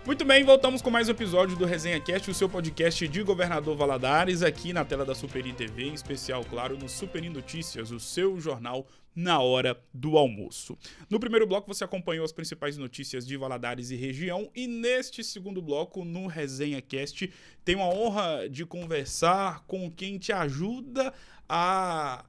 Muito bem, voltamos com mais um episódio do Resenha Cast, o seu podcast de Governador Valadares, aqui na tela da Superi TV, em especial, claro, no Superi Notícias, o seu jornal na hora do almoço. No primeiro bloco você acompanhou as principais notícias de Valadares e região, e neste segundo bloco, no Resenha Cast, tenho a honra de conversar com quem te ajuda a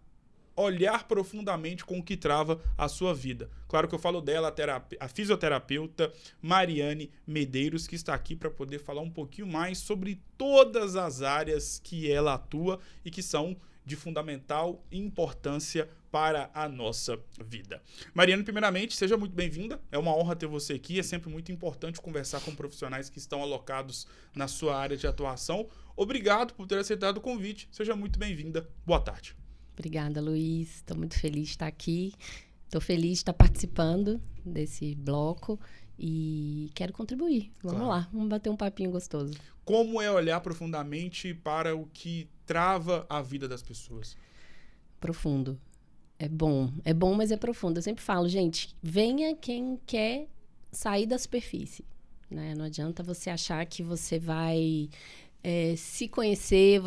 olhar profundamente com o que trava a sua vida. Claro que eu falo dela, a fisioterapeuta Mariane Medeiros, que está aqui para poder falar um pouquinho mais sobre todas as áreas que ela atua e que são de fundamental importância para a nossa vida. Mariane, primeiramente, seja muito bem-vinda. É uma honra ter você aqui. É sempre muito importante conversar com profissionais que estão alocados na sua área de atuação. Obrigado por ter aceitado o convite. Seja muito bem-vinda. Boa tarde. Obrigada, Luiz. Estou muito feliz de estar aqui. Estou feliz de estar participando desse bloco e quero contribuir. Vamos lá, vamos bater um papinho gostoso. Como é olhar profundamente para o que trava a vida das pessoas? Profundo. É bom, mas é profundo. Eu sempre falo, gente, venha quem quer sair da superfície, né? Não adianta você achar que você vai se conhecer,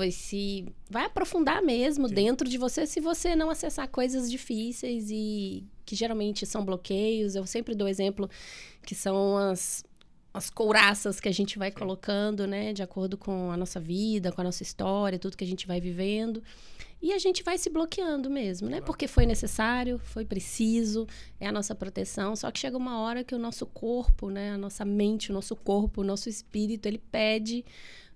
vai aprofundar mesmo. Sim. Dentro de você, se você não acessar coisas difíceis e que geralmente são bloqueios. Eu sempre dou exemplo que são as couraças que a gente vai Sim. colocando, né, de acordo com a nossa vida, com a nossa história, tudo que a gente vai vivendo. E a gente vai se bloqueando mesmo, né? Claro. Porque foi necessário, foi preciso, é a nossa proteção. Só que chega uma hora que o nosso corpo, né, a nossa mente, o nosso corpo, o nosso espírito, ele pede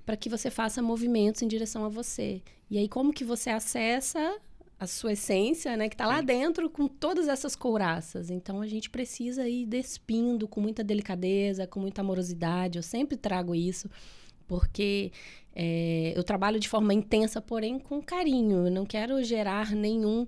para que você faça movimentos em direção a você. E aí, como que você acessa a sua essência, né? Que está lá dentro com todas essas couraças. Então, a gente precisa ir despindo com muita delicadeza, com muita amorosidade. Eu sempre trago isso, porque eu trabalho de forma intensa, porém com carinho. Eu não quero gerar nenhum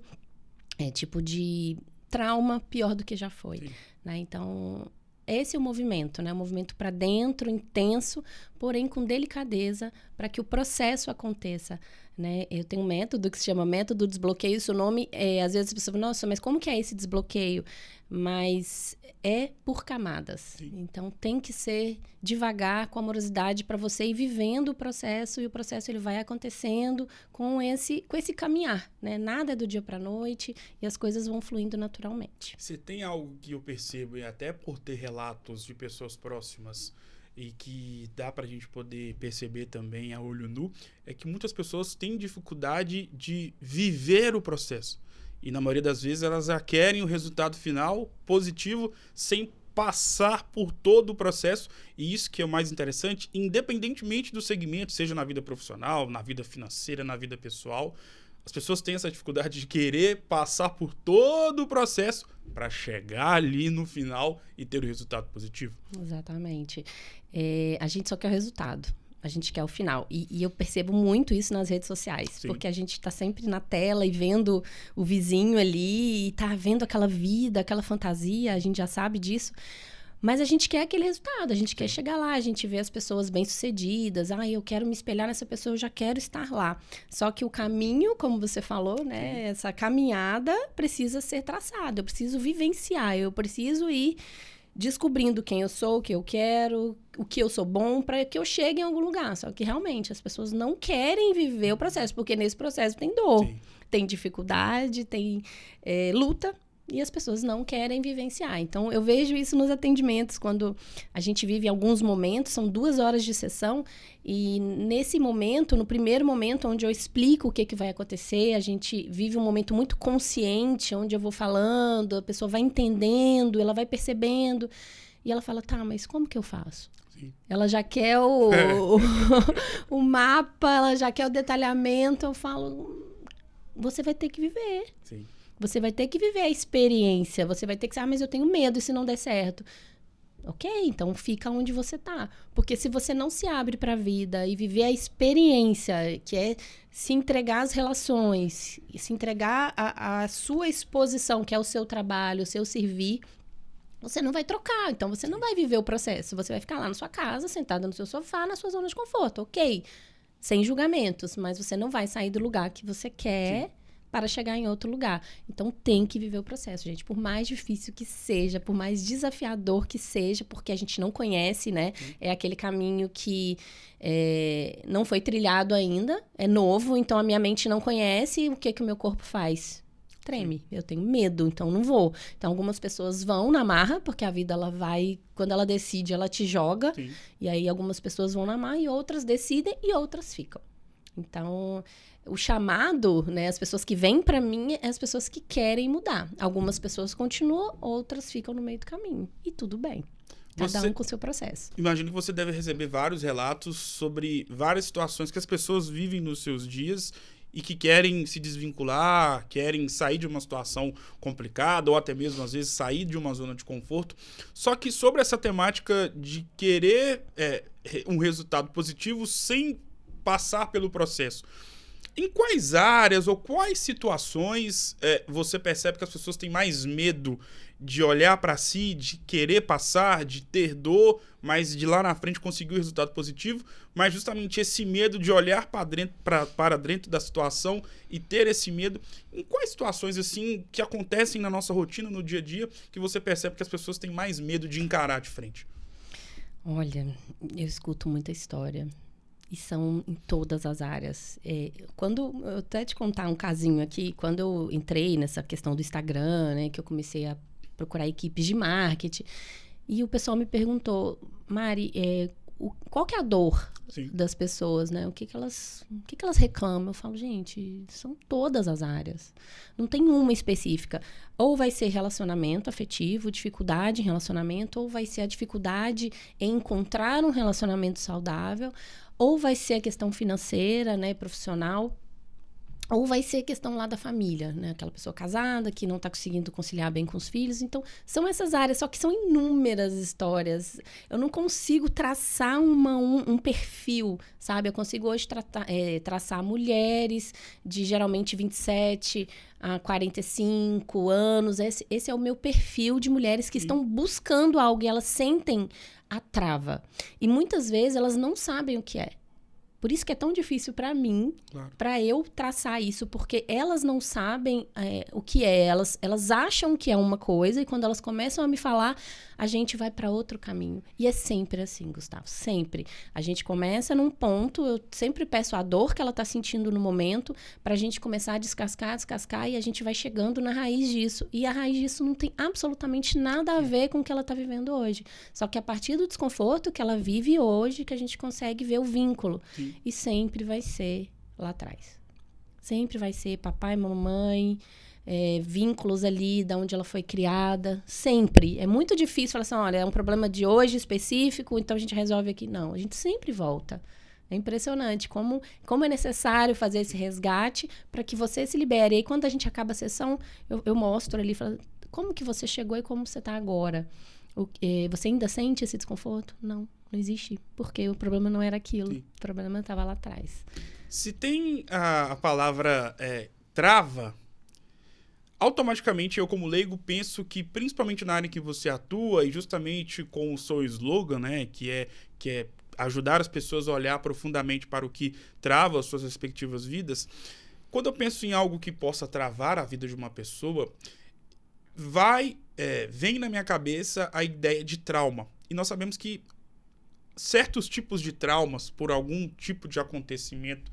tipo de trauma pior do que já foi, né? Então, esse é o movimento, né? Um movimento para dentro, intenso, porém com delicadeza, para que o processo aconteça, né? Eu tenho um método que se chama método desbloqueio. Seu nome, às vezes as pessoas falam, nossa, mas como que é esse desbloqueio? Mas é por camadas. Sim. Então, tem que ser devagar, com amorosidade, para você ir vivendo o processo, e o processo ele vai acontecendo com esse caminhar, né? Nada é do dia para a noite e as coisas vão fluindo naturalmente. Você tem algo que eu percebo, e até por ter relatos de pessoas próximas, e que dá pra gente poder perceber também a olho nu, é que muitas pessoas têm dificuldade de viver o processo. E na maioria das vezes elas já querem o resultado final positivo sem passar por todo o processo. E isso que é o mais interessante, independentemente do segmento, seja na vida profissional, na vida financeira, na vida pessoal, as pessoas têm essa dificuldade de querer passar por todo o processo para chegar ali no final e ter o resultado positivo. Exatamente. A gente só quer o resultado. A gente quer o final. E eu percebo muito isso nas redes sociais. Sim. Porque a gente está sempre na tela e vendo o vizinho ali, e tá vendo aquela vida, aquela fantasia, a gente já sabe disso. Mas a gente quer aquele resultado, a gente quer chegar lá, a gente vê as pessoas bem-sucedidas. Eu quero me espelhar nessa pessoa, eu já quero estar lá. Só que o caminho, como você falou, né? Essa caminhada precisa ser traçada. Eu preciso vivenciar, eu preciso ir descobrindo quem eu sou, o que eu quero, o que eu sou bom, para que eu chegue em algum lugar. Só que realmente as pessoas não querem viver o processo, porque nesse processo tem dor, Sim. tem dificuldade, tem luta. E as pessoas não querem vivenciar. Então, eu vejo isso nos atendimentos, quando a gente vive alguns momentos, são 2 horas de sessão, e nesse momento, no primeiro momento, onde eu explico o que vai acontecer, a gente vive um momento muito consciente, onde eu vou falando, a pessoa vai entendendo, ela vai percebendo, e ela fala, tá, mas como que eu faço? Sim. Ela já quer o mapa, ela já quer o detalhamento. Eu falo, você vai ter que viver. Sim. Você vai ter que viver a experiência. Você vai ter que mas eu tenho medo e se não der certo. Ok, então fica onde você tá. Porque se você não se abre para a vida e viver a experiência, que é se entregar às relações, se entregar à sua exposição, que é o seu trabalho, o seu servir, você não vai trocar. Então, você não vai viver o processo. Você vai ficar lá na sua casa, sentada no seu sofá, na sua zona de conforto. Ok, sem julgamentos, mas você não vai sair do lugar que você quer. Sim. para chegar em outro lugar. Então, tem que viver o processo, gente. Por mais difícil que seja, por mais desafiador que seja, porque a gente não conhece, né? É aquele caminho que não foi trilhado ainda, é novo, então a minha mente não conhece. O que o meu corpo faz? Treme. Eu tenho medo, então não vou. Então, algumas pessoas vão na marra, porque a vida, ela vai... Quando ela decide, ela te joga. Sim. E aí, algumas pessoas vão na marra e outras decidem e outras ficam. Então, o chamado, né? As pessoas que vêm para mim, é as pessoas que querem mudar. Algumas pessoas continuam, outras ficam no meio do caminho. E tudo bem. Cada um com o seu processo. Imagino que você deve receber vários relatos sobre várias situações que as pessoas vivem nos seus dias e que querem se desvincular, querem sair de uma situação complicada ou até mesmo, às vezes, sair de uma zona de conforto. Só que sobre essa temática de querer um resultado positivo sem passar pelo processo, em quais áreas ou quais situações você percebe que as pessoas têm mais medo de olhar para si, de querer passar, de ter dor, mas de lá na frente conseguir o resultado positivo, mas justamente esse medo de olhar para dentro da situação e ter esse medo? Em quais situações assim que acontecem na nossa rotina, no dia a dia, que você percebe que as pessoas têm mais medo de encarar de frente? Olha, eu escuto muita história. E são em todas as áreas. Quando eu até te contar um casinho aqui, quando eu entrei nessa questão do Instagram, né, que eu comecei a procurar equipes de marketing, e o pessoal me perguntou, Mari, qual que é a dor das pessoas, né? O que elas reclamam? Eu falo, gente, são todas as áreas. Não tem uma específica. Ou vai ser relacionamento afetivo, dificuldade em relacionamento, ou vai ser a dificuldade em encontrar um relacionamento saudável, ou vai ser a questão financeira, né, profissional, ou vai ser a questão lá da família, né? Aquela pessoa casada que não está conseguindo conciliar bem com os filhos. Então, são essas áreas, só que são inúmeras histórias. Eu não consigo traçar um perfil, sabe? Eu consigo hoje traçar mulheres de geralmente 27 a 45 anos. Esse é o meu perfil de mulheres que estão buscando algo e elas sentem a trava. E muitas vezes elas não sabem o que é. Por isso que é tão difícil para mim, para eu traçar isso, porque elas não sabem o que é. Elas acham que é uma coisa e quando elas começam a me falar, a gente vai para outro caminho. E é sempre assim, Gustavo, sempre. A gente começa num ponto, eu sempre peço a dor que ela está sentindo no momento, para a gente começar a descascar, e a gente vai chegando na raiz disso. E a raiz disso não tem absolutamente nada a ver com o que ela está vivendo hoje. Só que a partir do desconforto que ela vive hoje, que a gente consegue ver o vínculo. Sim. E sempre vai ser lá atrás. Sempre vai ser papai, mamãe, vínculos ali de onde ela foi criada. Sempre. É muito difícil falar assim, olha, é um problema de hoje específico, então a gente resolve aqui. Não, a gente sempre volta. É impressionante como é necessário fazer esse resgate para que você se libere. E aí, quando a gente acaba a sessão, eu mostro ali, falo, como que você chegou e como você está agora? Você ainda sente esse desconforto? Não existe, porque o problema não era aquilo. Sim. O problema estava lá atrás. Se tem a palavra trava, automaticamente eu, como leigo, penso que, principalmente na área em que você atua, e justamente com o seu slogan, né, que é ajudar as pessoas a olhar profundamente para o que trava as suas respectivas vidas, quando eu penso em algo que possa travar a vida de uma pessoa, vem na minha cabeça a ideia de trauma. E nós sabemos que certos tipos de traumas, por algum tipo de acontecimento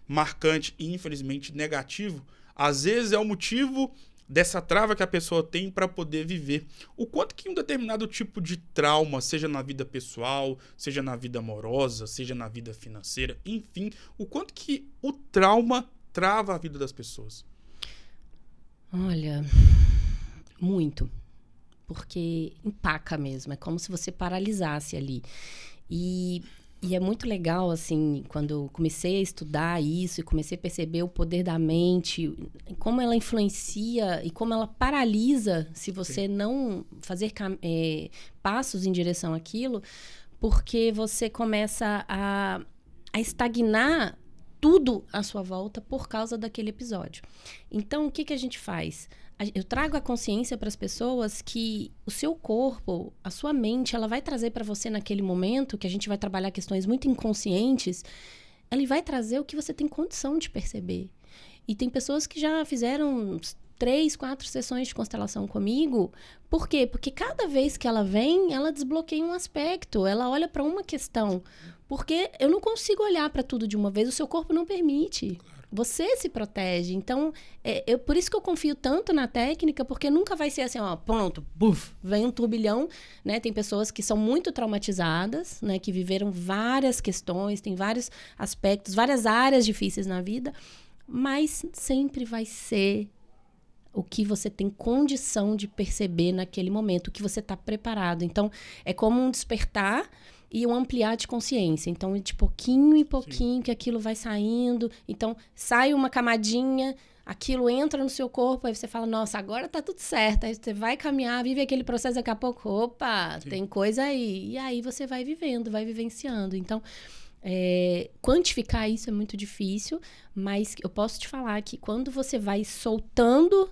marcante e, infelizmente, negativo, às vezes é o motivo dessa trava que a pessoa tem para poder viver. O quanto que um determinado tipo de trauma, seja na vida pessoal, seja na vida amorosa, seja na vida financeira, enfim, o quanto que o trauma trava a vida das pessoas? Olha, muito. Porque empaca mesmo, é como se você paralisasse ali. E é muito legal, assim, quando eu comecei a estudar isso e comecei a perceber o poder da mente, como ela influencia e como ela paralisa se você não fazer passos em direção àquilo, porque você começa a estagnar tudo à sua volta por causa daquele episódio. Então, o que a gente faz? Eu trago a consciência para as pessoas que o seu corpo, a sua mente, ela vai trazer para você naquele momento, que a gente vai trabalhar questões muito inconscientes, ele vai trazer o que você tem condição de perceber. E tem pessoas que já fizeram 3, 4 sessões de constelação comigo. Por quê? Porque cada vez que ela vem, ela desbloqueia um aspecto, ela olha para uma questão. Porque eu não consigo olhar para tudo de uma vez, o seu corpo não permite. Você se protege. Então, por isso que eu confio tanto na técnica, porque nunca vai ser assim, ó, pronto, buf, vem um turbilhão, né? Tem pessoas que são muito traumatizadas, né? Que viveram várias questões, tem vários aspectos, várias áreas difíceis na vida, mas sempre vai ser o que você tem condição de perceber naquele momento, o que você está preparado. Então, é como um despertar e um ampliar de consciência. Então, de pouquinho em pouquinho, sim, que aquilo vai saindo. Então, sai uma camadinha, aquilo entra no seu corpo, aí você fala, nossa, agora tá tudo certo. Aí você vai caminhar, vive aquele processo, daqui a pouco, opa, sim, tem coisa aí. E aí você vai vivendo, vai vivenciando. Então, quantificar isso é muito difícil, mas eu posso te falar que quando você vai soltando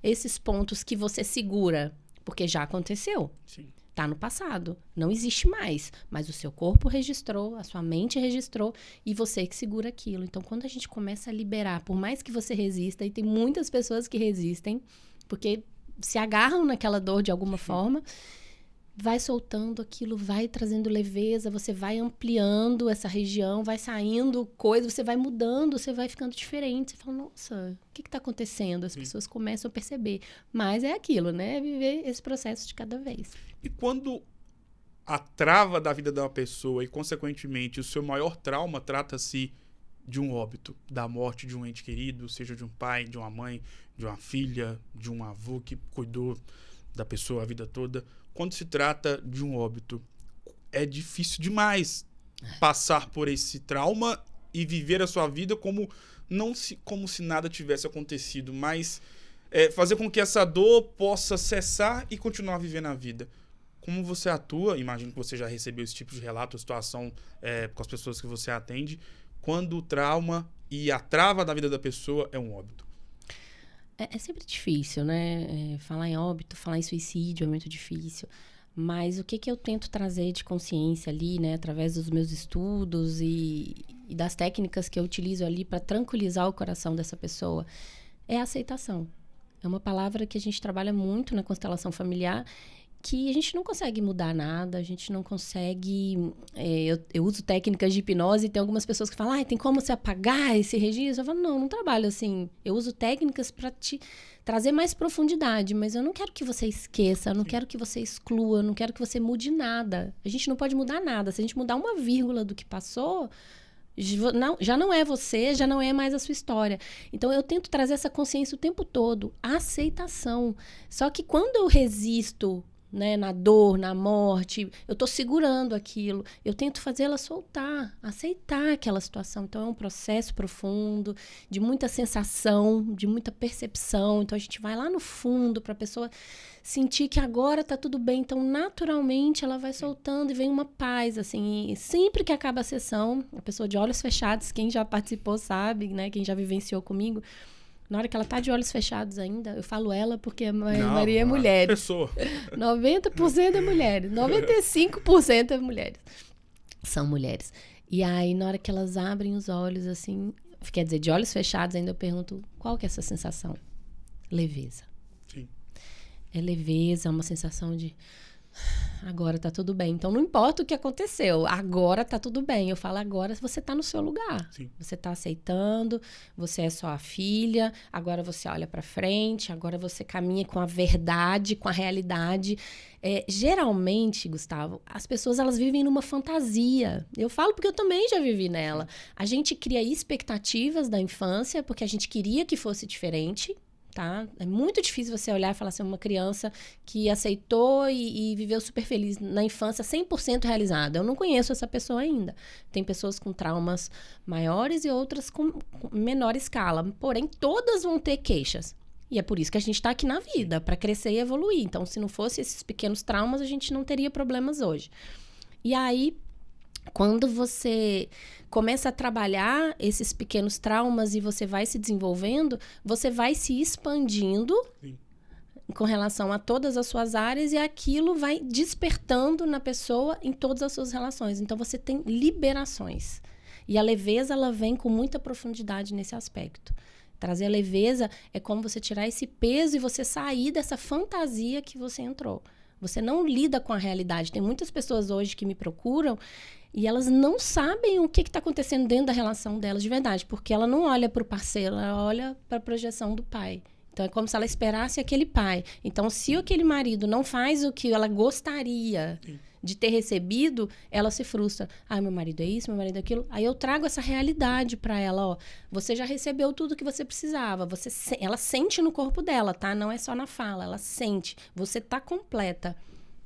esses pontos que você segura, porque já aconteceu. Sim. Tá no passado, não existe mais, mas o seu corpo registrou, a sua mente registrou e você que segura aquilo. Então, quando a gente começa a liberar, por mais que você resista, e tem muitas pessoas que resistem, porque se agarram naquela dor de alguma forma, vai soltando aquilo, vai trazendo leveza, você vai ampliando essa região, vai saindo coisa, você vai mudando, você vai ficando diferente. Você fala, nossa, o que está acontecendo? As pessoas começam a perceber. Mas é aquilo, né? Viver esse processo de cada vez. E quando a trava da vida da pessoa e, consequentemente, o seu maior trauma trata-se de um óbito, da morte de um ente querido, seja de um pai, de uma mãe, de uma filha, de um avô que cuidou da pessoa a vida toda. Quando se trata de um óbito, é difícil demais passar por esse trauma e viver a sua vida como se nada tivesse acontecido, mas fazer com que essa dor possa cessar e continuar vivendo a vida. Como você atua, imagino que você já recebeu esse tipo de relato, situação com as pessoas que você atende, quando o trauma e a trava da vida da pessoa é um óbito? É sempre difícil, né? Falar em óbito, falar em suicídio é muito difícil. Mas o que eu tento trazer de consciência ali, né? Através dos meus estudos e das técnicas que eu utilizo ali para tranquilizar o coração dessa pessoa, é a aceitação. É uma palavra que a gente trabalha muito na constelação familiar, que a gente não consegue mudar nada, a gente não consegue... Eu uso técnicas de hipnose e tem algumas pessoas que falam, tem como você apagar esse registro? Eu falo, não trabalho assim. Eu uso técnicas para te trazer mais profundidade, mas eu não quero que você esqueça, eu não quero que você exclua, eu não quero que você mude nada. A gente não pode mudar nada. Se a gente mudar uma vírgula do que passou, já não é você, já não é mais a sua história. Então, eu tento trazer essa consciência o tempo todo, a aceitação. Só que quando eu resisto, né, na dor, na morte, eu tô segurando aquilo, eu tento fazê-la soltar, aceitar aquela situação. Então, é um processo profundo, de muita sensação, de muita percepção. Então, a gente vai lá no fundo para a pessoa sentir que agora tá tudo bem. Então, naturalmente, ela vai soltando e vem uma paz, assim. E sempre que acaba a sessão, a pessoa de olhos fechados, quem já participou sabe, né, quem já vivenciou comigo, na hora que ela tá de olhos fechados ainda, eu falo ela porque a maioria é mulheres. Pessoa. 90% é mulheres. 95% é mulheres. São mulheres. E aí, na hora que elas abrem os olhos, assim... Quer dizer, de olhos fechados, ainda eu pergunto, qual que é essa sensação? Leveza. Sim. É leveza, é uma sensação de... Agora tá tudo bem. Então, não importa o que aconteceu. Agora tá tudo bem. Eu falo, agora você tá no seu lugar. Sim. Você tá aceitando. Você é só a filha. Agora você olha pra frente. Agora você caminha com a verdade, com a realidade. Geralmente, Gustavo, as pessoas, elas vivem numa fantasia. Eu falo porque eu também já vivi nela. A gente cria expectativas da infância, porque a gente queria que fosse diferente. Tá? É muito difícil você olhar e falar assim, uma criança que aceitou e viveu super feliz na infância, 100% realizada. Eu não conheço essa pessoa ainda. Tem pessoas com traumas maiores e outras com menor escala. Porém, todas vão ter queixas. E é por isso que a gente está aqui na vida, para crescer e evoluir. Então, se não fosse esses pequenos traumas, a gente não teria problemas hoje. E aí, quando você começa a trabalhar esses pequenos traumas e você vai se desenvolvendo, você vai se expandindo. Sim. Com relação a todas as suas áreas, e aquilo vai despertando na pessoa em todas as suas relações. Então, você tem liberações. E a leveza, ela vem com muita profundidade nesse aspecto. Trazer a leveza é como você tirar esse peso e você sair dessa fantasia que você entrou. Você não lida com a realidade. Tem muitas pessoas hoje que me procuram e elas não sabem o que está acontecendo dentro da relação delas de verdade, porque ela não olha para o parceiro, ela olha para a projeção do pai. Então, é como se ela esperasse aquele pai. Então, se aquele marido não faz o que ela gostaria de ter recebido, ela se frustra. Ah, meu marido é isso, meu marido é aquilo. Aí eu trago essa realidade para ela, ó. Você já recebeu tudo que você precisava. Ela sente no corpo dela, tá? Não é só na fala, ela sente. Você tá completa.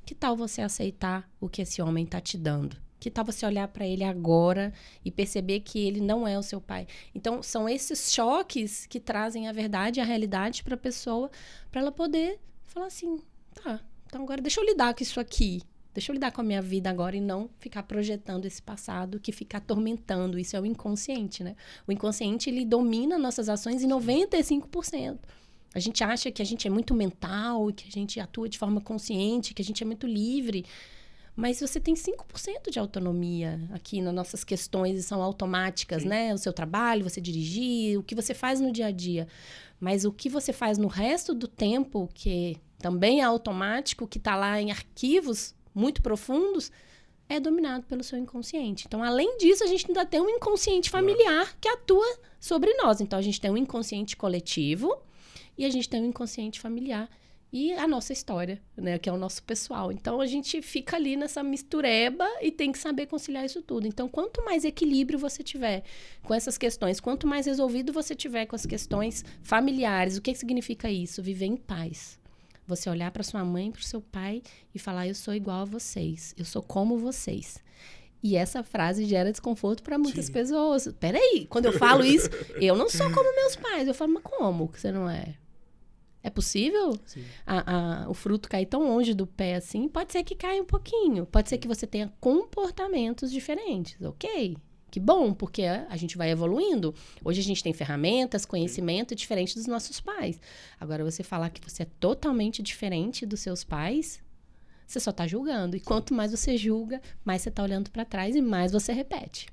Que tal você aceitar o que esse homem tá te dando? Que tal você olhar para ele agora e perceber que ele não é o seu pai? Então, são esses choques que trazem a verdade e a realidade para a pessoa, para ela poder falar assim, tá, então agora deixa eu lidar com isso aqui. Deixa eu lidar com a minha vida agora e não ficar projetando esse passado que fica atormentando. Isso é o inconsciente, né? O inconsciente, ele domina nossas ações em 95%. A gente acha que a gente é muito mental, que a gente atua de forma consciente, que a gente é muito livre. Mas você tem 5% de autonomia aqui nas nossas questões e são automáticas, sim, né? O seu trabalho, você dirigir, o que você faz no dia a dia. Mas o que você faz no resto do tempo, que também é automático, que está lá em arquivos muito profundos, é dominado pelo seu inconsciente. Então, além disso, a gente ainda tem um inconsciente familiar que atua sobre nós. Então, a gente tem um inconsciente coletivo e a gente tem um inconsciente familiar e a nossa história, né, que é o nosso pessoal. Então, a gente fica ali nessa mistureba e tem que saber conciliar isso tudo. Então, quanto mais equilíbrio você tiver com essas questões, quanto mais resolvido você tiver com as questões familiares, o que significa isso? Viver em paz. Você olhar para sua mãe, para o seu pai e falar, eu sou igual a vocês, eu sou como vocês. E essa frase gera desconforto para muitas pessoas. Peraí, quando eu falo isso, eu não sou como meus pais. Eu falo, mas como que você não é? É possível o fruto cair tão longe do pé assim? Pode ser que caia um pouquinho. Pode ser que você tenha comportamentos diferentes. Ok, que bom, porque a gente vai evoluindo. Hoje a gente tem ferramentas, conhecimento diferente dos nossos pais. Agora, você falar que você é totalmente diferente dos seus pais, você só está julgando. E quanto mais você julga, mais você está olhando para trás e mais você repete.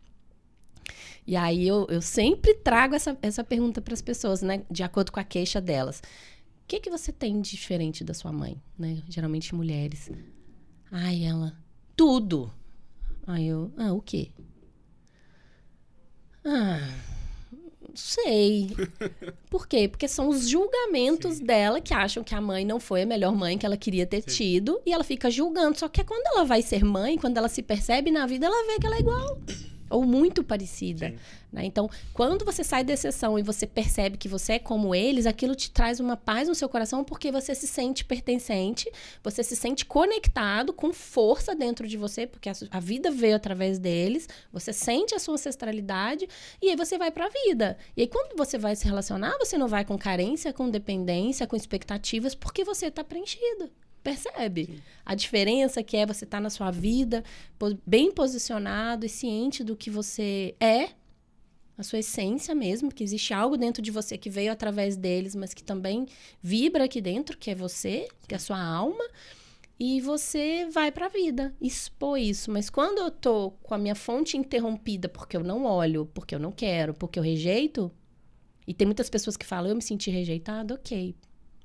E aí, eu sempre trago essa pergunta para as pessoas, né? De acordo com a queixa delas. O que você tem de diferente da sua mãe? Né? Geralmente mulheres. Ai, ela... Tudo. Aí eu... o quê? Não sei. Por quê? Porque são os julgamentos dela que acham que a mãe não foi a melhor mãe que ela queria ter tido. E ela fica julgando. Só que quando ela vai ser mãe, quando ela se percebe na vida, ela vê que ela é igual. Ou muito parecida. Né? Então, quando você sai da exceção e você percebe que você é como eles, aquilo te traz uma paz no seu coração porque você se sente pertencente, você se sente conectado, com força dentro de você, porque a vida veio através deles, você sente a sua ancestralidade e aí você vai pra vida. E aí, quando você vai se relacionar, você não vai com carência, com dependência, com expectativas, porque você tá preenchido. Percebe? Sim. A diferença que é você estar na sua vida bem posicionado e ciente do que você é, a sua essência mesmo, que existe algo dentro de você que veio através deles, mas que também vibra aqui dentro, que é você, que é a sua alma, e você vai pra vida, expor isso. Mas quando eu tô com a minha fonte interrompida porque eu não olho, porque eu não quero, porque eu rejeito, e tem muitas pessoas que falam, eu me senti rejeitado, ok.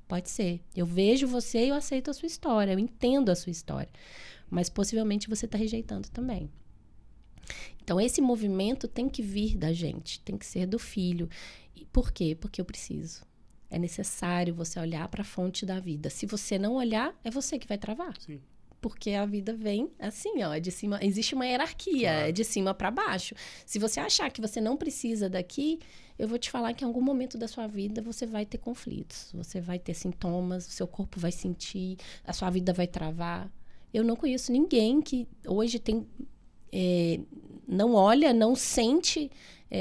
Pode ser. Eu vejo você e eu aceito a sua história. Eu entendo a sua história. Mas possivelmente você está rejeitando também. Então, esse movimento tem que vir da gente. Tem que ser do filho. E por quê? Porque eu preciso. É necessário você olhar para a fonte da vida. Se você não olhar, é você que vai travar. Sim. Porque a vida vem assim, ó, de cima, existe uma hierarquia, claro. É de cima para baixo. Se você achar que você não precisa daqui, eu vou te falar que em algum momento da sua vida você vai ter conflitos, você vai ter sintomas, o seu corpo vai sentir, a sua vida vai travar. Eu não conheço ninguém que hoje tem, não olha, não sente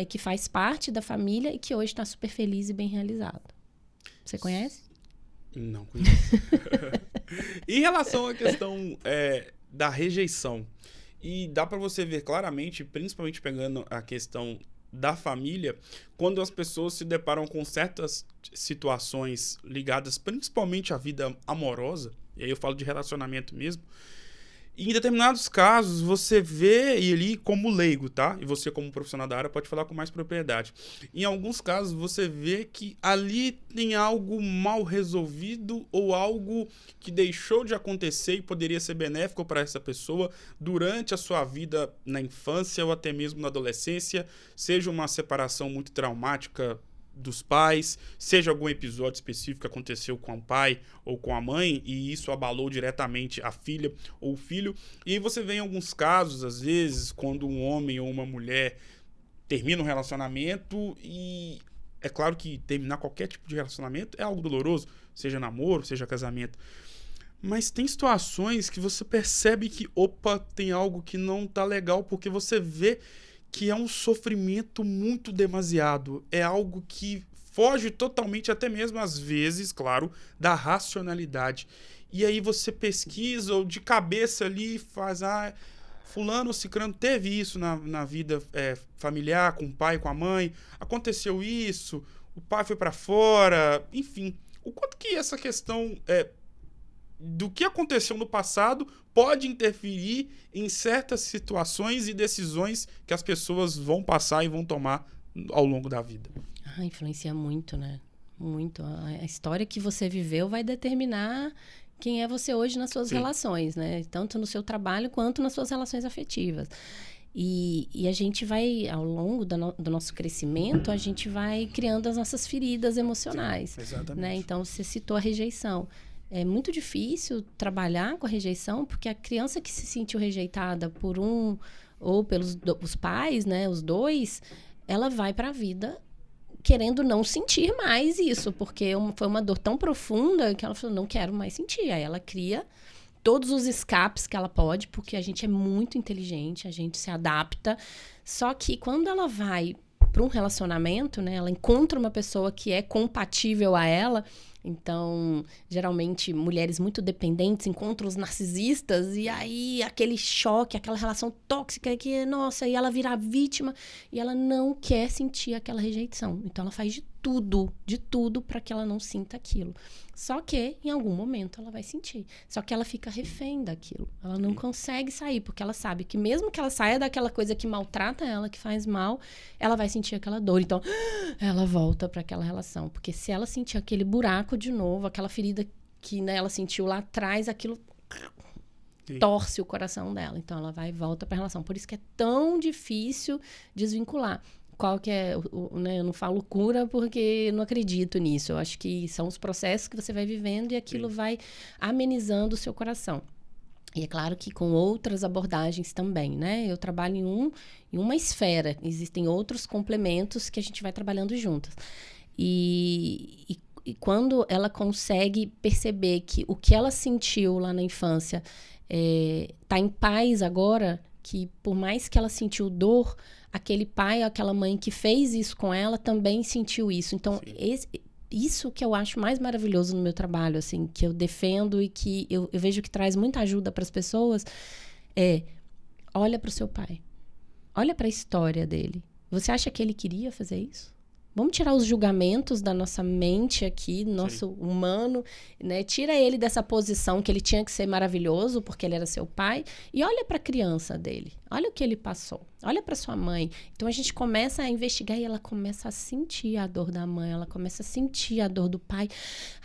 que faz parte da família e que hoje está super feliz e bem realizado. Você conhece? Não conheço. Em relação à questão da rejeição, e dá para você ver claramente, principalmente pegando a questão da família, quando as pessoas se deparam com certas situações ligadas principalmente à vida amorosa, e aí eu falo de relacionamento mesmo, E em determinados casos, você vê ele como leigo, tá? E você, como profissional da área, pode falar com mais propriedade. Em alguns casos, você vê que ali tem algo mal resolvido ou algo que deixou de acontecer e poderia ser benéfico para essa pessoa durante a sua vida na infância ou até mesmo na adolescência, seja uma separação muito traumática dos pais, seja algum episódio específico que aconteceu com o pai ou com a mãe e isso abalou diretamente a filha ou o filho. E você vê em alguns casos, às vezes, quando um homem ou uma mulher termina um relacionamento e é claro que terminar qualquer tipo de relacionamento é algo doloroso, seja namoro, seja casamento. Mas tem situações que você percebe que, opa, tem algo que não tá legal, porque você vê que é um sofrimento muito demasiado. É algo que foge totalmente, até mesmo às vezes, claro, da racionalidade. E aí você pesquisa ou de cabeça ali faz... fulano ou cicrano teve isso na vida familiar, com o pai, com a mãe. Aconteceu isso, o pai foi para fora. Enfim, o quanto que essa questão... do que aconteceu no passado pode interferir em certas situações e decisões que as pessoas vão passar e vão tomar ao longo da vida. Influencia muito, né? Muito. A história que você viveu vai determinar quem é você hoje nas suas relações, né? Tanto no seu trabalho quanto nas suas relações afetivas. E a gente vai, ao longo do nosso crescimento, a gente vai criando as nossas feridas emocionais. Sim, exatamente. Né? Então, você citou a rejeição. É muito difícil trabalhar com a rejeição, porque a criança que se sentiu rejeitada por um ou pelos os pais, né, os dois, ela vai para a vida querendo não sentir mais isso, porque foi uma dor tão profunda que ela falou, não quero mais sentir. Aí ela cria todos os escapes que ela pode, porque a gente é muito inteligente, a gente se adapta. Só que quando ela vai para um relacionamento, né, ela encontra uma pessoa que é compatível a ela. Então, geralmente, mulheres muito dependentes encontram os narcisistas e aí aquele choque, aquela relação tóxica que, nossa, e ela vira a vítima e ela não quer sentir aquela rejeição. Então, ela faz de tudo para que ela não sinta aquilo. Só que, em algum momento, ela vai sentir. Só que ela fica refém daquilo. Ela não consegue sair, porque ela sabe que mesmo que ela saia daquela coisa que maltrata ela, que faz mal, ela vai sentir aquela dor. Então, ela volta para aquela relação. Porque se ela sentir aquele buraco de novo, aquela ferida que, né, ela sentiu lá atrás, aquilo torce o coração dela. Então, ela vai e volta para a relação. Por isso que é tão difícil desvincular. Qual que é, né? Eu não falo cura porque não acredito nisso. Eu acho que são os processos que você vai vivendo e aquilo vai amenizando o seu coração. E é claro que com outras abordagens também, né? Eu trabalho em uma esfera. Existem outros complementos que a gente vai trabalhando juntas. E quando ela consegue perceber que o que ela sentiu lá na infância tá em paz agora, que por mais que ela sentiu dor, aquele pai ou aquela mãe que fez isso com ela também sentiu isso. Então, isso que eu acho mais maravilhoso no meu trabalho, assim, que eu defendo e que eu vejo que traz muita ajuda para as pessoas, olha para o seu pai. Olha para a história dele. Você acha que ele queria fazer isso? Vamos tirar os julgamentos da nossa mente aqui, nosso humano, né? Tira ele dessa posição que ele tinha que ser maravilhoso porque ele era seu pai e olha para a criança dele. Olha o que ele passou. Olha para sua mãe. Então a gente começa a investigar e ela começa a sentir a dor da mãe, ela começa a sentir a dor do pai.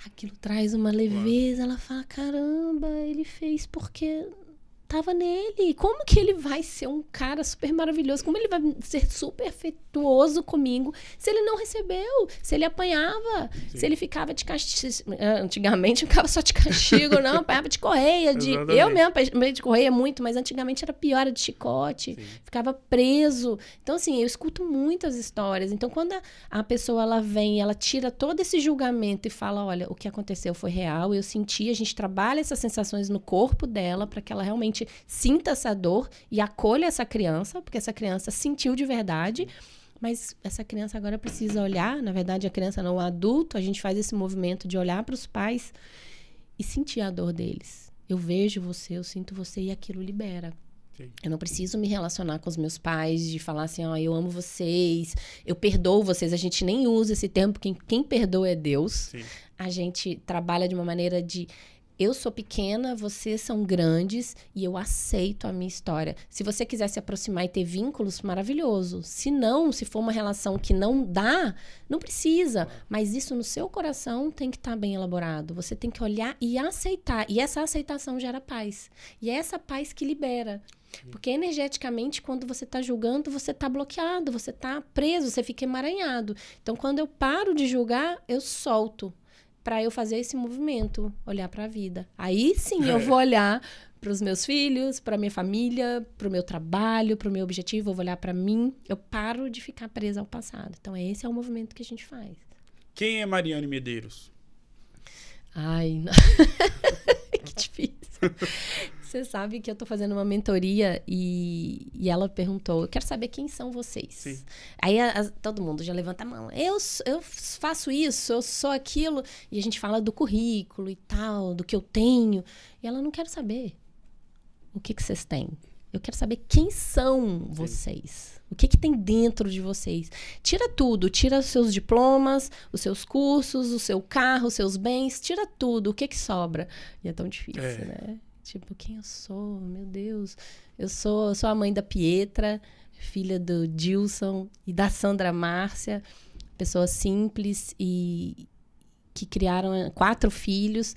Aquilo traz uma leveza, ela fala, caramba, ele fez porque tava nele. Como que ele vai ser um cara super maravilhoso? Como ele vai ser super afetuoso comigo se ele não recebeu? Se ele apanhava? Se ele ficava de castigo? Antigamente ficava só de castigo, não. Apanhava de correia. Eu mesmo apanhei de correia muito, mas antigamente era pior, era de chicote. Ficava preso. Então, assim, eu escuto muitas histórias. Então, quando a pessoa ela vem, ela tira todo esse julgamento e fala, olha, o que aconteceu foi real, eu senti, a gente trabalha essas sensações no corpo dela para que ela realmente sinta essa dor e acolha essa criança, porque essa criança sentiu de verdade, mas essa criança agora precisa olhar, na verdade a criança não, o adulto, a gente faz esse movimento de olhar para os pais e sentir a dor deles. Eu vejo você, eu sinto você e aquilo libera. Sim. Eu não preciso me relacionar com os meus pais, de falar assim, eu amo vocês, eu perdoo vocês. A gente nem usa esse termo, porque quem perdoa é Deus. Sim. A gente trabalha de uma maneira de eu sou pequena, vocês são grandes e eu aceito a minha história. Se você quiser se aproximar e ter vínculos, maravilhoso. Se não, se for uma relação que não dá, não precisa. Mas isso no seu coração tem que estar bem elaborado. Você tem que olhar e aceitar. E essa aceitação gera paz. E é essa paz que libera. Porque energeticamente, quando você está julgando, você está bloqueado, você está preso, você fica emaranhado. Então, quando eu paro de julgar, eu solto. Para eu fazer esse movimento, olhar para a vida. Aí sim eu vou olhar para os meus filhos, para minha família, para o meu trabalho, para o meu objetivo, eu vou olhar para mim. Eu paro de ficar presa ao passado. Então esse é o movimento que a gente faz. Quem é Mariane Medeiros? Ai, não. Que difícil. Você sabe que eu tô fazendo uma mentoria e ela perguntou, eu quero saber quem são vocês. Sim. Aí todo mundo já levanta a mão. Eu faço isso, eu sou aquilo. E a gente fala do currículo e tal, do que eu tenho. E ela não quer saber o que vocês têm. Eu quero saber quem são vocês. O que tem dentro de vocês. Tira tudo. Tira os seus diplomas, os seus cursos, o seu carro, os seus bens. Tira tudo. O que sobra? E é tão difícil, né? Tipo, quem eu sou? Meu Deus. Eu sou a mãe da Pietra, filha do Dilson e da Sandra Márcia. Pessoas simples e que criaram 4 filhos.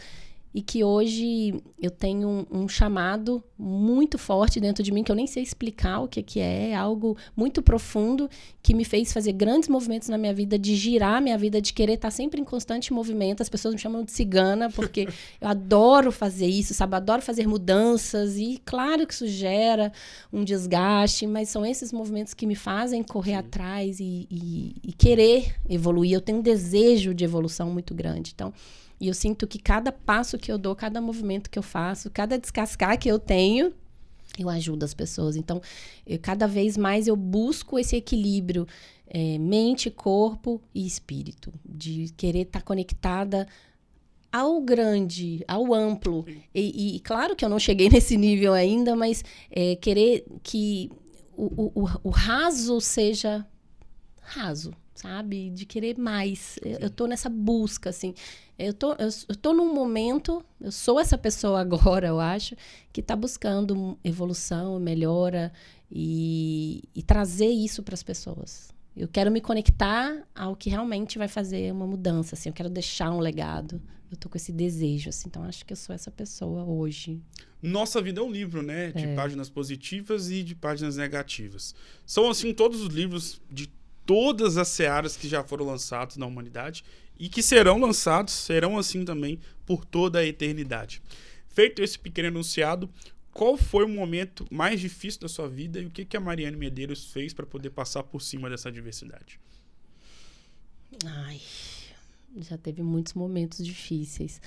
E que hoje eu tenho um chamado muito forte dentro de mim, que eu nem sei explicar o que é algo muito profundo, que me fez fazer grandes movimentos na minha vida, de girar minha vida, de querer estar sempre em constante movimento. As pessoas me chamam de cigana, porque eu adoro fazer isso, sabe? Eu adoro fazer mudanças, e claro que isso gera um desgaste, mas são esses movimentos que me fazem correr atrás e querer evoluir. Eu tenho um desejo de evolução muito grande. Então, e eu sinto que cada passo que eu dou, cada movimento que eu faço, cada descascar que eu tenho, eu ajudo as pessoas. Então, cada vez mais eu busco esse equilíbrio, mente, corpo e espírito. De querer estar conectada ao grande, ao amplo. E claro que eu não cheguei nesse nível ainda, mas querer que o raso seja raso. Sabe? De querer mais. Eu tô nessa busca, assim. Eu tô num momento, eu sou essa pessoa agora, eu acho, que tá buscando evolução, melhora e trazer isso para as pessoas. Eu quero me conectar ao que realmente vai fazer uma mudança, assim. Eu quero deixar um legado. Eu tô com esse desejo, assim. Então, acho que eu sou essa pessoa hoje. Nossa vida é um livro, né? De páginas positivas e de páginas negativas. São, assim, todos os livros de todas as searas que já foram lançados na humanidade e que serão lançados, serão assim também por toda a eternidade. Feito esse pequeno enunciado, qual foi o momento mais difícil da sua vida e o que a Mariane Medeiros fez para poder passar por cima dessa adversidade? Ai, já teve muitos momentos difíceis,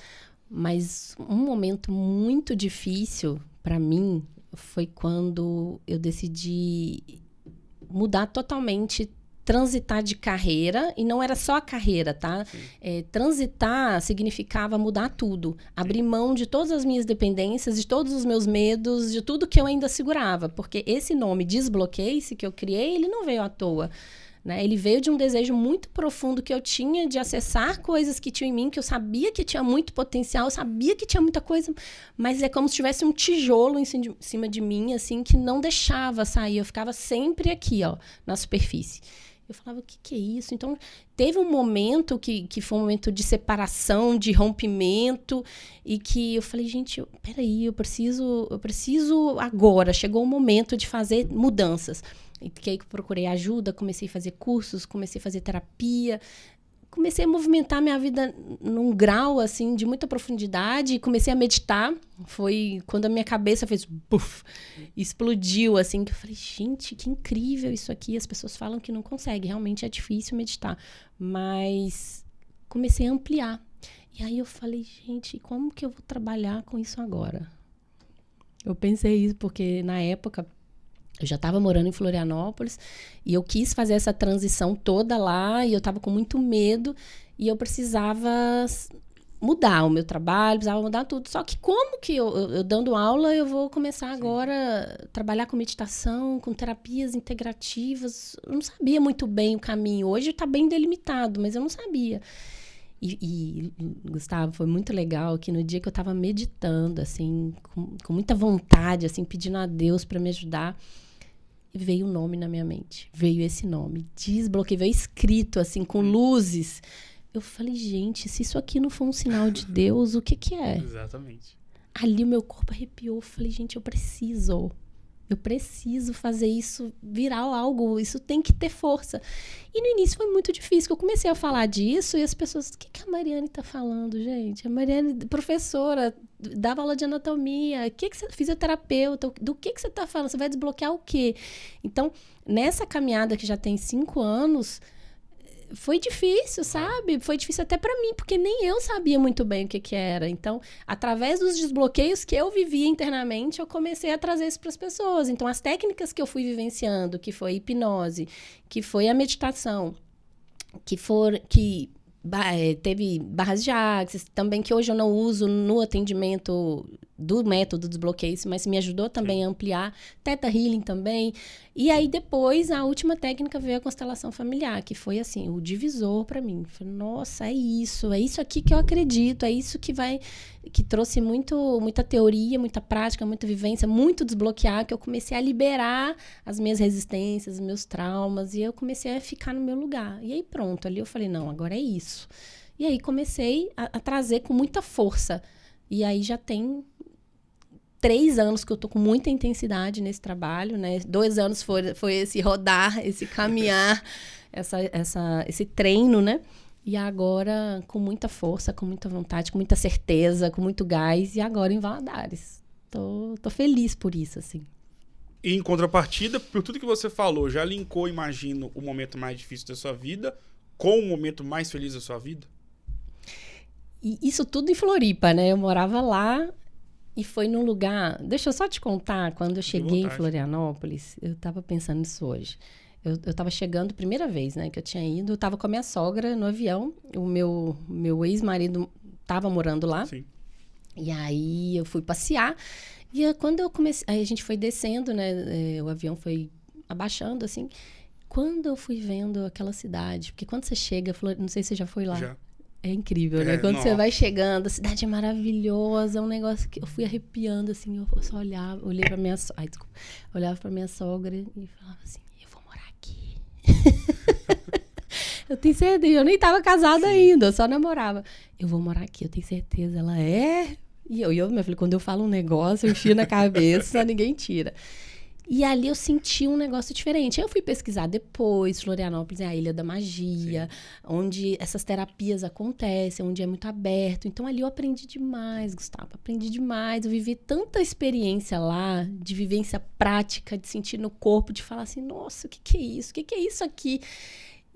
mas um momento muito difícil para mim foi quando eu decidi mudar totalmente, transitar de carreira, e não era só a carreira, tá? Transitar significava mudar tudo. Abrir mão de todas as minhas dependências, de todos os meus medos, de tudo que eu ainda segurava. Porque esse nome, Desbloqueie-se, que eu criei, ele não veio à toa. Né? Ele veio de um desejo muito profundo que eu tinha de acessar coisas que tinham em mim, que eu sabia que tinha muito potencial, eu sabia que tinha muita coisa, mas é como se tivesse um tijolo em cima de mim, assim, que não deixava sair. Eu ficava sempre aqui, ó, na superfície. Eu falava, o que é isso? Então, teve um momento que foi um momento de separação, de rompimento, e que eu falei, gente, peraí, eu preciso agora, chegou o momento de fazer mudanças. E que aí procurei ajuda, comecei a fazer cursos, comecei a fazer terapia, comecei a movimentar minha vida num grau, assim, de muita profundidade, comecei a meditar. Foi quando a minha cabeça fez puff, explodiu, assim, que eu falei, gente, que incrível isso aqui. As pessoas falam que não conseguem, realmente é difícil meditar. Mas comecei a ampliar. E aí eu falei, gente, como que eu vou trabalhar com isso agora? Eu pensei isso porque, na época, eu já estava morando em Florianópolis e eu quis fazer essa transição toda lá e eu estava com muito medo e eu precisava mudar o meu trabalho, precisava mudar tudo. Só que como que eu dando aula, eu vou começar agora a trabalhar com meditação, com terapias integrativas? Eu não sabia muito bem o caminho. Hoje está bem delimitado, mas eu não sabia. E, Gustavo, foi muito legal que no dia que eu estava meditando, assim, com muita vontade, assim, pedindo a Deus para me ajudar, veio um nome na minha mente. Veio esse nome. Desbloqueio, veio escrito, assim, com luzes. Eu falei, gente, se isso aqui não for um sinal de Deus, o que que é? Exatamente. Ali o meu corpo arrepiou. Eu falei, gente, eu preciso fazer isso virar algo, isso tem que ter força. E no início foi muito difícil, que eu comecei a falar disso e as pessoas, o que a Mariane tá falando, gente? A Mariane, professora, dava aula de anatomia, fisioterapeuta, do que você tá falando? Você vai desbloquear o quê? Então, nessa caminhada que já tem 5 anos, foi difícil, sabe? Foi difícil até pra mim, porque nem eu sabia muito bem o que que era. Então, através dos desbloqueios que eu vivia internamente, eu comecei a trazer isso para as pessoas. Então, as técnicas que eu fui vivenciando, que foi hipnose, que foi a meditação, teve barras de axis, também que hoje eu não uso no atendimento do método desbloqueio, mas me ajudou também a ampliar. Theta Healing também. E aí depois, a última técnica veio a constelação familiar, que foi assim, o divisor para mim. Falei, nossa, é isso aqui que eu acredito, é isso que trouxe muita teoria, muita prática, muita vivência, muito desbloquear, que eu comecei a liberar as minhas resistências, os meus traumas, e eu comecei a ficar no meu lugar. E aí pronto, ali eu falei, não, agora é isso. E aí comecei a trazer com muita força. E aí já tem 3 anos que eu tô com muita intensidade nesse trabalho, né? 2 anos foi esse rodar, esse caminhar, esse treino, né? E agora com muita força, com muita vontade, com muita certeza, com muito gás. E agora em Valadares. Tô feliz por isso, assim. E em contrapartida, por tudo que você falou, já linkou, imagino, o momento mais difícil da sua vida com o momento mais feliz da sua vida? E isso tudo em Floripa, né? Eu morava lá e foi num lugar... Deixa eu só te contar, quando eu cheguei em Florianópolis, eu tava pensando nisso hoje. Eu tava chegando, primeira vez, né, que eu tinha ido, eu tava com a minha sogra no avião, o meu ex-marido tava morando lá. Sim. E aí eu fui passear, e quando eu comecei... Aí a gente foi descendo, né, o avião foi abaixando, assim. Quando eu fui vendo aquela cidade, porque quando você chega, não sei se você já foi lá. Já. É incrível, né? Quando você vai chegando, a cidade é maravilhosa, é um negócio que eu fui arrepiando, assim, eu só olhei pra minha sogra, olhava pra minha sogra e falava assim, eu vou morar aqui. Eu tenho certeza, eu nem tava casada ainda, eu só namorava. Eu vou morar aqui, eu tenho certeza, ela é... E eu, meu filho, quando eu falo um negócio, eu enfio na cabeça, ninguém tira. E ali eu senti um negócio diferente. Aí eu fui pesquisar depois, Florianópolis é a Ilha da Magia, onde essas terapias acontecem, onde é muito aberto. Então ali eu aprendi demais, Gustavo, aprendi demais. Eu vivi tanta experiência lá, de vivência prática, de sentir no corpo, de falar assim, nossa, o que é isso? O que é isso aqui?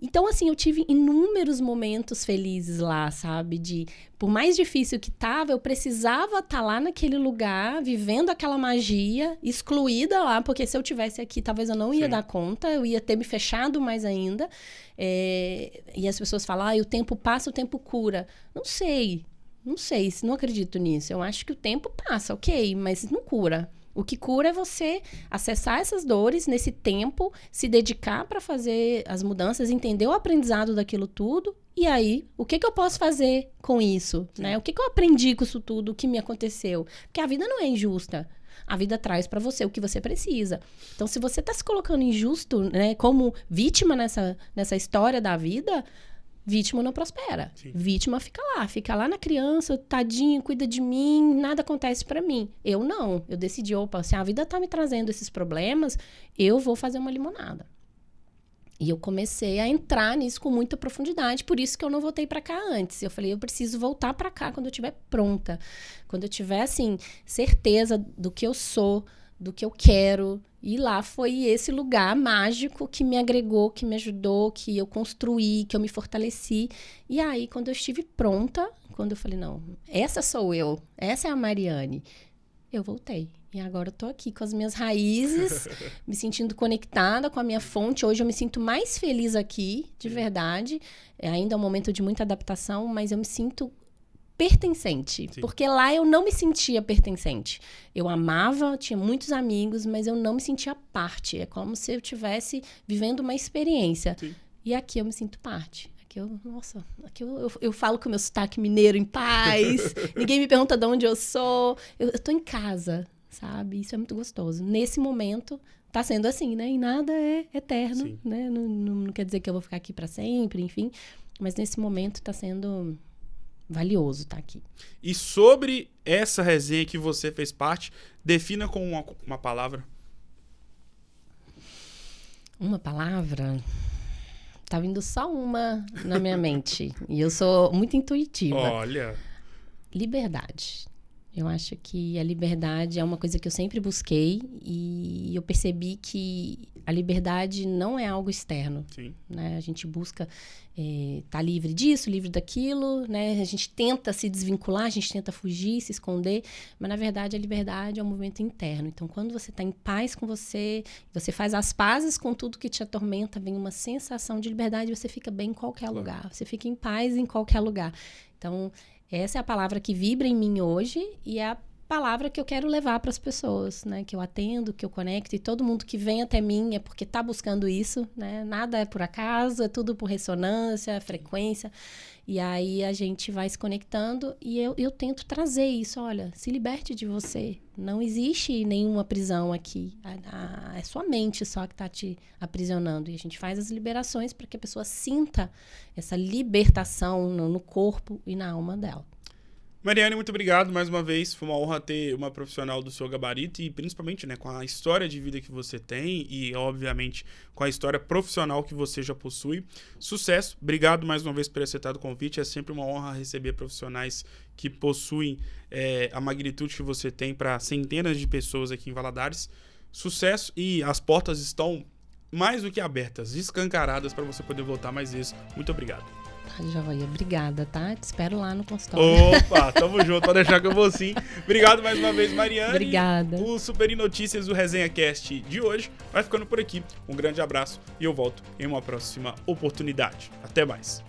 Então, assim, eu tive inúmeros momentos felizes lá, sabe? Por mais difícil que tava, eu precisava estar lá naquele lugar, vivendo aquela magia, excluída lá, porque se eu tivesse aqui, talvez eu não ia dar conta, eu ia ter me fechado mais ainda. E as pessoas falam, o tempo passa, o tempo cura. Não sei, não acredito nisso. Eu acho que o tempo passa, ok, mas não cura. O que cura é você acessar essas dores nesse tempo, se dedicar para fazer as mudanças, entender o aprendizado daquilo tudo. E aí, o que eu posso fazer com isso? Né? O que eu aprendi com isso tudo, o que me aconteceu? Porque a vida não é injusta. A vida traz para você o que você precisa. Então, se você está se colocando injusto, né, como vítima nessa história da vida... Vítima não prospera. Sim. Vítima fica lá na criança, tadinho, cuida de mim, nada acontece pra mim. Eu não. Eu decidi, se a vida tá me trazendo esses problemas, eu vou fazer uma limonada. E eu comecei a entrar nisso com muita profundidade, por isso que eu não voltei pra cá antes. Eu falei, eu preciso voltar pra cá quando eu estiver pronta. Quando eu tiver, assim, certeza do que eu sou, do que eu quero. E lá foi esse lugar mágico que me agregou, que me ajudou, que eu construí, que eu me fortaleci. E aí, quando eu estive pronta, quando eu falei, não, essa sou eu, essa é a Mariane, eu voltei. E agora eu tô aqui com as minhas raízes, me sentindo conectada com a minha fonte. Hoje eu me sinto mais feliz aqui, de verdade. Ainda é um momento de muita adaptação, mas eu me sinto pertencente. Sim. Porque lá eu não me sentia pertencente. Eu amava, tinha muitos amigos, mas eu não me sentia parte. É como se eu estivesse vivendo uma experiência. Sim. E aqui eu me sinto parte. Aqui eu falo com o meu sotaque mineiro em paz, ninguém me pergunta de onde eu sou, eu tô em casa, sabe? Isso é muito gostoso. Nesse momento, tá sendo assim, né? E nada é eterno, Sim. né? Não quer dizer que eu vou ficar aqui para sempre, enfim. Mas nesse momento tá sendo valioso estar aqui. E sobre essa resenha que você fez parte, defina com uma palavra. Uma palavra? Tá vindo só uma na minha mente. E eu sou muito intuitiva. Olha. Liberdade. Eu acho que a liberdade é uma coisa que eu sempre busquei e eu percebi que a liberdade não é algo externo. Sim. Né? A gente busca tá livre disso, livre daquilo, né? A gente tenta se desvincular, a gente tenta fugir, se esconder, mas na verdade a liberdade é um movimento interno. Então, quando você está em paz com você faz as pazes com tudo que te atormenta, vem uma sensação de liberdade e você fica bem em qualquer lugar. Você fica em paz em qualquer lugar. Então, essa é a palavra que vibra em mim hoje e é a palavra que eu quero levar para as pessoas, né? Que eu atendo, que eu conecto, e todo mundo que vem até mim é porque está buscando isso, né? Nada é por acaso, é tudo por ressonância, frequência. E aí a gente vai se conectando e eu tento trazer isso. Olha, se liberte de você. Não existe nenhuma prisão aqui. É sua mente só que está te aprisionando. E a gente faz as liberações para que a pessoa sinta essa libertação no corpo e na alma dela. Mariane, muito obrigado mais uma vez. Foi uma honra ter uma profissional do seu gabarito e principalmente, né, com a história de vida que você tem e, obviamente, com a história profissional que você já possui. Sucesso. Obrigado mais uma vez por aceitar o convite. É sempre uma honra receber profissionais que possuem a magnitude que você tem para centenas de pessoas aqui em Valadares. Sucesso e as portas estão mais do que abertas, escancaradas para você poder voltar mais vezes. Muito obrigado. Tá, joia. Obrigada, tá? Te espero lá no consultório. Opa, tamo junto. Pode deixar que eu vou sim. Obrigado mais uma vez, Mariane. Obrigada. O Super Notícias do Resenha Cast de hoje vai ficando por aqui. Um grande abraço e eu volto em uma próxima oportunidade. Até mais.